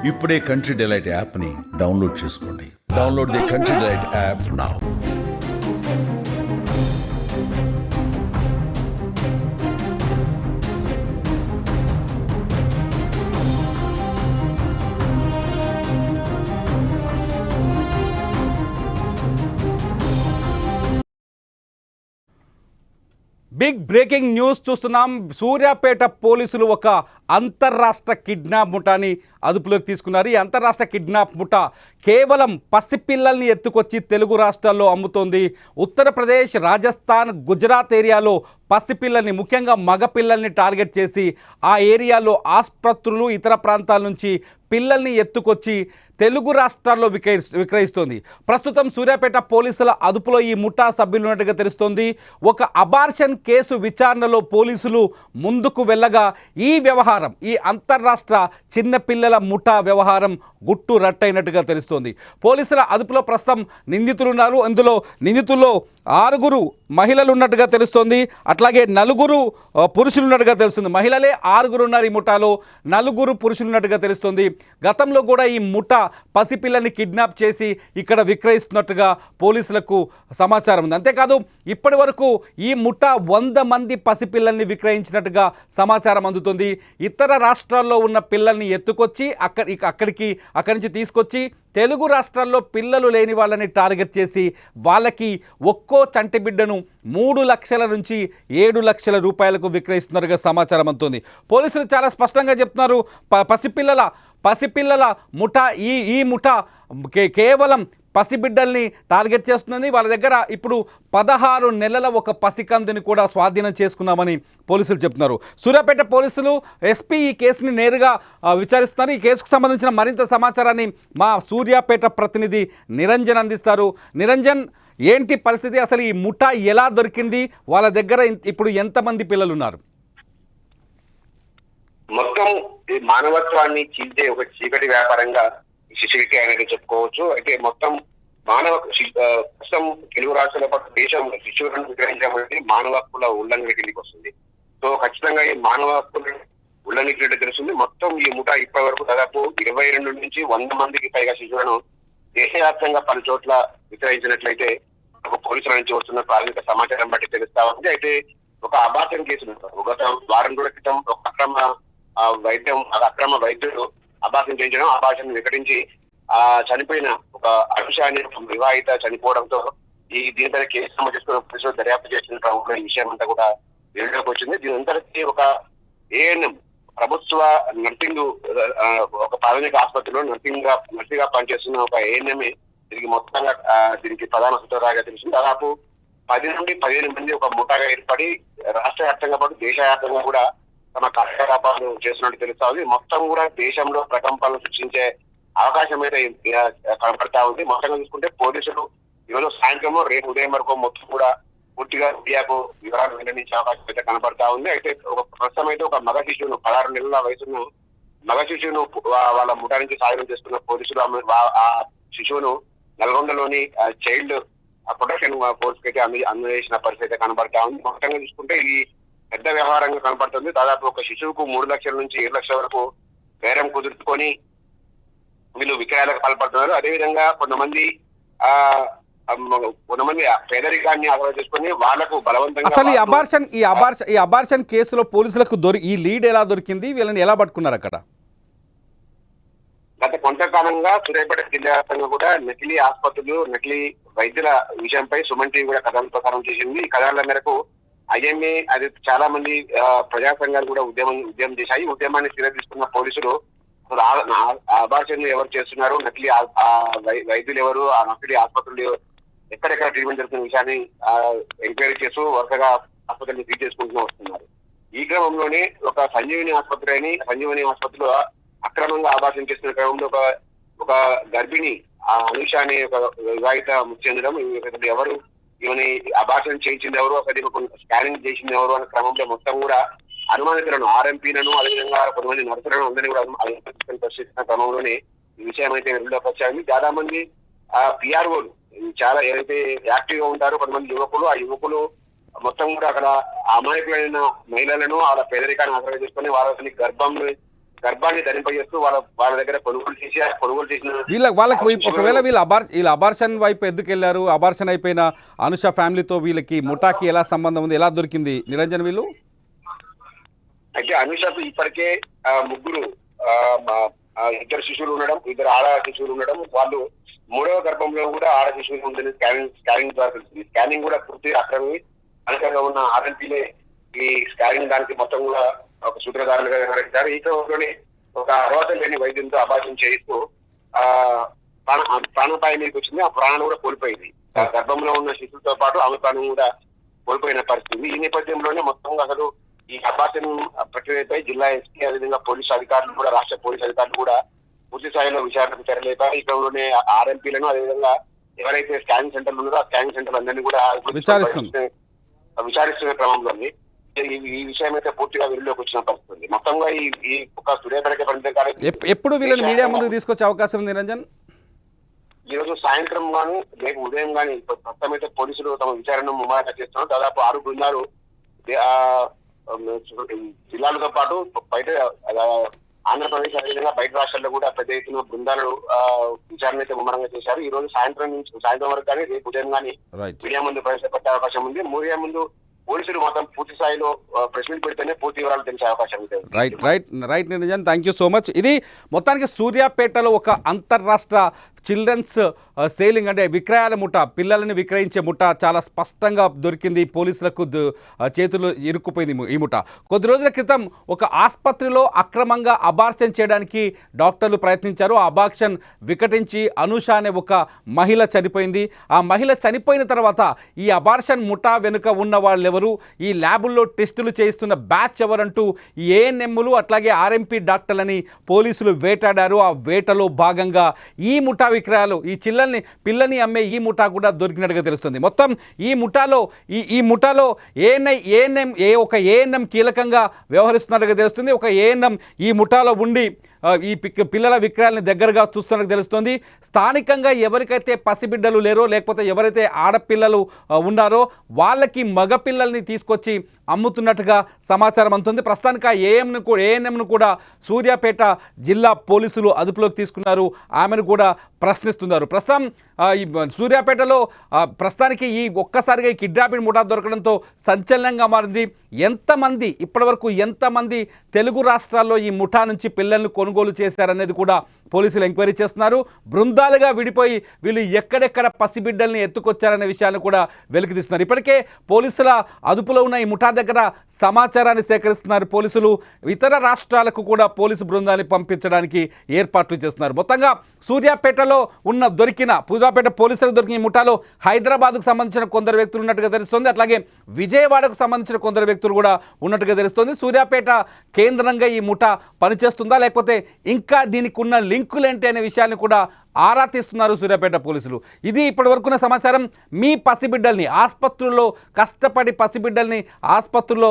ఇప్పుడే Country Delight యాప్ని download చేసుకోండి. Download the Country Delight app now. Big breaking news చూస్తున్నాం. సూర్యాపేట పోలీసులు ఒక అంతర్రాష్ట్ర కిడ్నాప్ ముఠాని అదుపులోకి తీసుకున్నారు. ఈ అంతర్రాష్ట్ర కిడ్నాప్ ముఠా కేవలం పసిపిల్లల్ని ఎత్తుకొచ్చి తెలుగు రాష్ట్రాల్లో అమ్ముతోంది. ఉత్తరప్రదేశ్, రాజస్థాన్, గుజరాత్ ఏరియాలో పసిపిల్లల్ని, ముఖ్యంగా మగపిల్లల్ని టార్గెట్ చేసి ఆ ఏరియాలో ఆసుపత్రులు, ఇతర ప్రాంతాల నుంచి పిల్లల్ని ఎత్తుకొచ్చి తెలుగు రాష్ట్రాల్లో విక్రయిస్తోంది. ప్రస్తుతం సూర్యాపేట పోలీసుల అదుపులో ఈ ముఠా సభ్యులు ఉన్నట్టుగా తెలుస్తోంది. ఒక అబార్షన్ కేసు విచారణలో పోలీసులు ముందుకు వెళ్ళగా ఈ వ్యవహారం, ఈ అంతర్రాష్ట్ర చిన్నపిల్లల ముఠా వ్యవహారం గుట్టు రట్టయినట్టుగా తెలుస్తోంది. పోలీసుల అదుపులో ప్రస్తుతం నిందితులు ఉన్నారు. అందులో నిందితుల్లో 6 మహిళలు ఉన్నట్టుగా తెలుస్తోంది. అట్లాగే 4 పురుషులు ఉన్నట్టుగా తెలుస్తుంది. మహిళలే 6 ఉన్నారు ఈ ముఠాలో, 4 పురుషులు ఉన్నట్టుగా తెలుస్తుంది. గతంలో కూడా ఈ ముఠా పసిపిల్లని కిడ్నాప్ చేసి ఇక్కడ విక్రయిస్తున్నట్టుగా పోలీసులకు సమాచారం ఉంది. అంతేకాదు ఇప్పటి వరకు ఈ ముఠా 100 మంది పసిపిల్లల్ని విక్రయించినట్టుగా సమాచారం అందుతుంది. ఇతర రాష్ట్రాల్లో ఉన్న పిల్లల్ని ఎత్తుకొచ్చి అక్కడి నుంచి తీసుకొచ్చి తెలుగు రాష్ట్రాల్లో పిల్లలు లేని వాళ్ళని టార్గెట్ చేసి వాళ్ళకి ఒక్కో చంటి బిడ్డను 3 లక్షల నుంచి 7 లక్షల రూపాయలకు విక్రయిస్తున్నట్టుగా సమాచారం అందుతుంది. పోలీసులు చాలా స్పష్టంగా చెప్తున్నారు, పసిపిల్లల ముఠా ఈ ముఠా కేవలం పసిబిడ్డల్ని టార్గెట్ చేస్తుందని, వాళ్ళ దగ్గర ఇప్పుడు 16 నెలల ఒక పసికందుని కూడా స్వాధీనం చేసుకున్నామని పోలీసులు చెప్తున్నారు. సూర్యాపేట పోలీసులు ఎస్పీ ఈ కేసుని నేరుగా విచారిస్తున్నారు. ఈ కేసుకు సంబంధించిన మరింత సమాచారాన్ని మా సూర్యాపేట ప్రతినిధి నిరంజన్ అందిస్తారు. నిరంజన్, ఏంటి పరిస్థితి? అసలు ఈ ముఠా ఎలా దొరికింది? వాళ్ళ దగ్గర ఇప్పుడు ఎంతమంది పిల్లలు ఉన్నారు? మొత్తం ఈ మానవత్వాన్ని చీల్చే ఒక చీకటి వ్యాపారంగా శిశువికి అనేది చెప్పుకోవచ్చు. అయితే మొత్తం ప్రస్తుతం తెలుగు రాష్ట్రాల పాటు దేశంలో శిశువులను విక్రయించడం అనేది మానవ హక్కుల ఉల్లంఘన కిందికి వస్తుంది. సో ఖచ్చితంగా ఈ మానవ హక్కుల ఉల్లంఘన తెలుస్తుంది. మొత్తం ఈ ముఠా ఇప్పటి వరకు దాదాపు 22 నుంచి 100 మందికి పైగా శిశువులను దేశవ్యాప్తంగా పలు చోట్ల విక్రయించినట్లయితే ఒక పోలీసుల నుంచి వస్తున్న ప్రాథమిక సమాచారం బట్టి తెలుస్తా ఉంది. అయితే ఒక అబార్షన్ కేసులు గత వారం రోజుల క్రితం ఒక అక్రమ వైద్యుడు అబార్షన్ చేయించడం, అబార్షన్ వికటించి చనిపోయిన ఒక అనుషాన్ని వివాహిత చనిపోవడంతో దీనిపైన కేసు నమోదు చేసుకున్న పోలీసులు దర్యాప్తు చేసిన క్రమంలో ఈ విషయం అంతా కూడా వెలుగులోకి వచ్చింది. దీని అంతటికీ ఒక ఏఎన్ఎం ప్రభుత్వ నర్సింగ్ ఒక ప్రాథమిక ఆసుపత్రిలో నర్సింగ్ గా పనిచేస్తున్న ఒక ఏఎన్ఎంఏ దీనికి మొత్తంగా దీనికి ప్రధాన సూత్రధారిగా తెలిసింది. దాదాపు 10 నుండి 15 మంది ఒక ముఠాగా ఏర్పడి రాష్ట్ర వ్యాప్తంగా పాటు దేశవ్యాప్తంగా కూడా తమ కార్యకలాపాలు చేస్తున్నట్టు తెలుస్తా ఉంది. మొత్తం కూడా దేశంలో ప్రకంపనలు సృష్టించే అవకాశం అయితే కనపడతా ఉంది. మొత్తంగా చూసుకుంటే పోలీసులు ఈరోజు సాయంత్రం రేపు ఉదయం వరకు మొత్తం కూడా పూర్తిగా మీడియాకు వివరాలు వెల్లడించే అవకాశం అయితే కనపడతా ఉంది. అయితే ప్రస్తుతం అయితే ఒక మగ శిశువును 16 నెలల వయసున్న మగ శిశువును వాళ్ళ ముఠా నుంచి సాయం చేస్తున్న పోలీసులు ఆ శిశువును నల్గొండలోని చైల్డ్ ప్రొటెక్షన్ ఫోర్స్ కి అందజేసిన పరిస్థితి కనబడతా ఉంది. మొత్తంగా చూసుకుంటే ఈ పెద్ద వ్యవహారంగా కనపడుతుంది. దాదాపు ఒక శిశువుకు 3 లక్షల నుంచి 7 లక్షల వరకు బేరం కుదుర్చుకొని వీళ్ళు విక్రయాలకు పాల్పడుతున్నారు. అదేవిధంగా కొంతమంది పేదరికాన్ని ఆధారం చేసుకుని వాళ్లకు బలవంతంగా అసలు ఈ అబార్షన్ కేసులో పోలీసులకు ఈ లీడ్ ఎలా దొరికింది? వీళ్ళని ఎలా పట్టుకున్నారు అక్కడ? గత కొంతకాలంగా సూర్యాపేట జిల్లా వ్యాప్తంగా కూడా నకిలీ ఆసుపత్రులు, నకిలీ వైద్యుల విషయంపై సుమన్ టీవీ కూడా కథనాలు ప్రసారం చేసింది. ఈ కథనాల మేరకు ఐఎంఏ అది చాలా మంది ప్రజా సంఘాలు కూడా ఉద్యమం చేశాయి. ఉద్యమాన్ని తీసుకున్న పోలీసులు అబార్షన్ ఎవరు చేస్తున్నారు, నకిలీ వైద్యులు ఎవరు, ఆ నకిలీ ఆసుపత్రులు ఎక్కడెక్కడ ట్రీట్మెంట్ జరుగుతున్న విషయాన్ని ఎంక్వైరీ చేస్తూ వరుసగా ఆసుపత్రులు సీజ్ చేసుకుంటూ వస్తున్నారు. ఈ క్రమంలోనే ఒక సంజీవని ఆసుపత్రిలో అక్రమంగా అబార్షన్ చేస్తున్న క్రమంలో ఒక గర్భిణి అనుష అనే ఒక వివాహిత మృతి చెందడం, ఎవరు ఈమెని అబార్షన్ చేయించింది ఎవరు, అసలు స్కానింగ్ చేసింది ఎవరు అనే క్రమంలో మొత్తం కూడా అనుమానితులను ఆర్ఎంపీలను అదేవిధంగా కొంతమంది నర్సులను అందరినీ కూడా పరిశీలిస్తున్న క్రమంలోనే ఈ విషయం అయితే వెలుగులోకి వచ్చాయి. చాలా మంది పిఆర్ఓలు చాలా ఏదైతే యాక్టివ్ గా ఉంటారో కొంతమంది యువకులు, ఆ యువకులు మొత్తం కూడా అక్కడ అమాయకులైన మహిళలను వాళ్ళ పేదరికాన్ని ఆధారంగా చేసుకుని వాళ్ళని గర్భాన్ని ధరింపజేస్తూ వాళ్ళ దగ్గర కొనుగోలు చేసిన వాళ్ళకి ఒకవేళ వీళ్ళ అబార్షన్ వైపు ఎందుకు వెళ్ళారు? అబార్షన్ అయిపోయిన అనుష ఫ్యామిలీతో వీళ్ళకి ముఠాకి ఎలా సంబంధం ఉంది, ఎలా దొరికింది నిరంజన్ వీళ్ళు? అయితే అనుషకు ఇప్పటికే ముగ్గురు ఇద్దరు శిశువులు ఉండడం, ఇద్దరు ఆడ శిశువులు ఉండడం, వాళ్ళు 3వ గర్భంలో కూడా ఆడ శిశువులు ఉందని స్కానింగ్ ద్వారా తెలిసింది. స్కానింగ్ కూడా పూర్తి అక్రమి అనుకరంగా ఉన్న ఆర్ఎంపీలే ఈ స్కానింగ్ దానికి మొత్తం కూడా ఒక సూత్రధారులుగా వ్యవహరించారు. ఈ క్రమంలోనే ఒక అర్హత లేని వైద్యంతో అబార్షన్ చేయిస్తూ ప్రాణాపాయం మీదకి వచ్చింది. ఆ ప్రాణాలు కూడా కోల్పోయింది. గర్భంలో ఉన్న శిశువుతో పాటు ఆమె ప్రాణం కూడా కోల్పోయిన పరిస్థితి. ఈ నేపథ్యంలోనే మొత్తంగా అసలు ఈ అబార్షన్ ప్రక్రియపై జిల్లా ఎస్పీ అదేవిధంగా పోలీసు అధికారులు కూడా, రాష్ట్ర పోలీసు అధికారులు కూడా పూర్తి స్థాయిలో విచారణకు తెరలేపారు. ఈ క్రమంలోనే ఆర్ఎంపీలను అదేవిధంగా ఎవరైతే స్కానింగ్ సెంటర్లు ఉన్నారో ఆ స్కానింగ్ సెంటర్లు అందరినీ కూడా విచారిస్తున్న క్రమంలోని ఈ విషయం అయితే పూర్తిగా వెలుగులోకి వచ్చిన పరిస్థితి. మొత్తంగా ఈ ఒక సూర్యాపేట పరిణితి ఎప్పుడు వీళ్ళని మీడియా ముందుకు తీసుకొచ్చే అవకాశం ఉంది నిరంజన్? ఈ రోజు సాయంత్రం గానీ రేపు ఉదయం గానీ ప్రస్తుతం అయితే పోలీసులు తమ విచారణ ముమ్మరంగా చేస్తున్నారు. దాదాపు 6 బృందాలు జిల్లాలతో పాటు బయట ఆంధ్రప్రదేశ్ అదేవిధంగా బయట రాష్ట్రాల్లో కూడా పెద్ద ఎత్తున బృందాలు విచారణ అయితే ముమ్మరంగా చేశారు. ఈ రోజు సాయంత్రం వరకు కానీ రేపు ఉదయం కానీ మీడియా ముందు ప్రవేశపెట్టే అవకాశం ఉంది. మీడియా ముందు పోలీసులు మాత్రం పూర్తి స్థాయిలో ప్రెస్ మీట్ పెడితేనే పూర్తి వివరాలు తెలిసే అవకాశం ఉంది. Right Niranjan, thank you so much. ఇది మొత్తానికి సూర్యాపేటలో ఒక అంతర్రాష్ట్ర చిల్డ్రన్స్ సేలింగ్ అంటే విక్రయాల ముఠ, పిల్లలని విక్రయించే ముఠ చాలా స్పష్టంగా దొరికింది. పోలీసులకు చేతులు ఇరుక్కుపోయింది ఈ ముఠ. కొద్ది రోజుల క్రితం ఒక ఆసుపత్రిలో అక్రమంగా అబార్షన్ చేయడానికి డాక్టర్లు ప్రయత్నించారు. ఆ అబార్షన్ వికటించి అనుష అనే ఒక మహిళ చనిపోయింది. ఆ మహిళ చనిపోయిన తర్వాత ఈ అబార్షన్ ముఠా వెనుక ఉన్న వాళ్ళు ఎవరు, ఈ ల్యాబుల్లో టెస్టులు చేయిస్తున్న బ్యాచ్ ఎవరంటూ ఈ ఏఎన్ఎంలు అట్లాగే ఆర్ఎంపీ డాక్టర్లని పోలీసులు వేటాడారు. ఆ వేటలో భాగంగా ఈ ముఠా విక్రయాలు, ఈ పిల్లని అమ్మే ఈ ముఠా కూడా దొరికినట్టుగా తెలుస్తుంది. మొత్తం ఈ ముఠాలో ఏఎన్ఎం కీలకంగా వ్యవహరిస్తున్నట్టుగా తెలుస్తుంది. ఒక ఏఎన్ఎం ఈ ముఠాలో ఉండి ఈ పిల్లల విక్రయాలని దగ్గరగా చూస్తున్నట్టు తెలుస్తుంది. స్థానికంగా ఎవరికైతే పసిబిడ్డలు లేరో లేకపోతే ఎవరైతే ఆడపిల్లలు ఉన్నారో వాళ్ళకి మగపిల్లల్ని తీసుకొచ్చి అమ్ముతున్నట్టుగా సమాచారం అందుతుంది. ప్రస్తుతానికి ఆ ఏఎన్ఎంను కూడా సూర్యాపేట జిల్లా పోలీసులు అదుపులోకి తీసుకున్నారు. ఆమెను కూడా ప్రశ్నిస్తున్నారు. ప్రస్తుతం ఈ సూర్యాపేటలో ప్రస్తుతానికి ఈ ఒక్కసారిగా ఈ కిడ్నాపింగ్ ముఠా దొరకడంతో సంచలనంగా మారింది. ఇప్పటివరకు ఎంతమంది తెలుగు రాష్ట్రాల్లో ఈ ముఠా నుంచి పిల్లలను కొనుగోలు చేశారనేది కూడా పోలీసులు ఎంక్వైరీ చేస్తున్నారు. బృందాలుగా విడిపోయి వీళ్ళు ఎక్కడెక్కడ పసిబిడ్డల్ని ఎత్తుకొచ్చారనే విషయాన్ని కూడా వెలికితీస్తున్నారు. ఇప్పటికే పోలీసుల అదుపులో ఉన్న ఈ ముఠా దగ్గర సమాచారాన్ని సేకరిస్తున్నారు పోలీసులు. ఇతర రాష్ట్రాలకు కూడా పోలీసు బృందాన్ని పంపించడానికి ఏర్పాట్లు చేస్తున్నారు. మొత్తంగా సూర్యాపేటలో సూర్యాపేట పోలీసులకు దొరికిన ఈ ముఠాలో హైదరాబాద్కు సంబంధించిన కొందరు వ్యక్తులు ఉన్నట్టుగా తెలుస్తుంది. అట్లాగే విజయవాడకు సంబంధించిన కొందరు వ్యక్తులు కూడా ఉన్నట్టుగా తెలుస్తుంది. సూర్యాపేట కేంద్రంగా ఈ ముఠా పనిచేస్తుందా లేకపోతే ఇంకా దీనికి ఉన్న లింకులేంటి అనే విషయాన్ని కూడా ఆరా తీస్తున్నారు సూర్యాపేట పోలీసులు. ఇది ఇప్పటివరకున్న సమాచారం. మీ పసిబిడ్డల్ని ఆసుపత్రుల్లో కష్టపడి పసిబిడ్డల్ని ఆసుపత్రుల్లో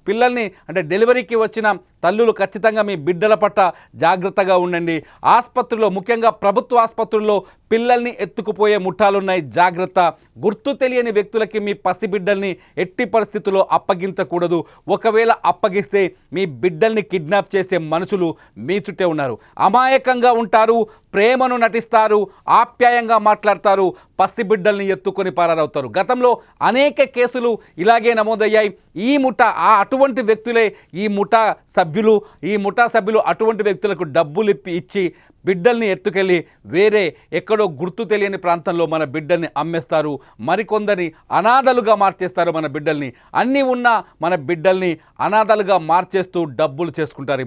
పిల్లల్ని అంటే డెలివరీకి వచ్చిన తల్లులు ఖచ్చితంగా మీ బిడ్డల పట్ల జాగ్రత్తగా ఉండండి. ఆసుపత్రుల్లో ముఖ్యంగా ప్రభుత్వ ఆసుపత్రుల్లో పిల్లల్ని ఎత్తుకుపోయే ముఠాలున్నాయి, జాగ్రత్త. గుర్తు తెలియని వ్యక్తులకి మీ పసిబిడ్డల్ని ఎట్టి పరిస్థితుల్లో అప్పగించకూడదు. ఒకవేళ అప్పగిస్తే మీ బిడ్డల్ని కిడ్నాప్ చేసే మనుషులు మీ చుట్టే ఉన్నారు. అమాయకంగా ఉంటారు, ప్రేమను నటిస్తారు, ఆప్యాయంగా మాట్లాడతారు, పసిబిడ్డల్ని ఎత్తుకొని పారవుతారు. గతంలో అనేక కేసులు ఇలాగే నమోదయ్యాయి. ఈ ముఠా అటువంటి వ్యక్తులే ఈ ముఠా సభ్యులు అటువంటి వ్యక్తులకు డబ్బులు ఇచ్చి బిడ్డల్ని ఎత్తుకెళ్ళి వేరే ఎక్కడో గుర్తు తెలియని ప్రాంతంలో మన బిడ్డల్ని అమ్మేస్తారు. మరికొందరిని అనాథలుగా మార్చేస్తారు. మన బిడ్డల్ని అన్నీ ఉన్న మన బిడ్డల్ని అనాథలుగా మార్చేస్తూ డబ్బులు చేసుకుంటారు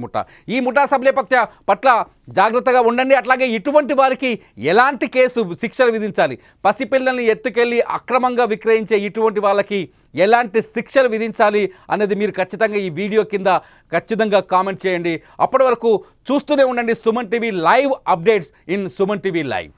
ఈ ముఠా సభ్యుల పట్ల జాగ్రత్తగా ఉండండి. అట్లాగే ఇటువంటి వారికి ఎలాంటి శిక్షలు విధించాలి, పసిపిల్లల్ని ఎత్తుకెళ్ళి అక్రమంగా విక్రయించే ఇటువంటి వాళ్ళకి ఎలాంటి శిక్షలు విధించాలి అనేది మీరు ఖచ్చితంగా ఈ వీడియో కింద ఖచ్చితంగా కామెంట్ చేయండి. అప్పటి వరకు చూస్తూనే ఉండండి Suman TV live updates in Suman TV live.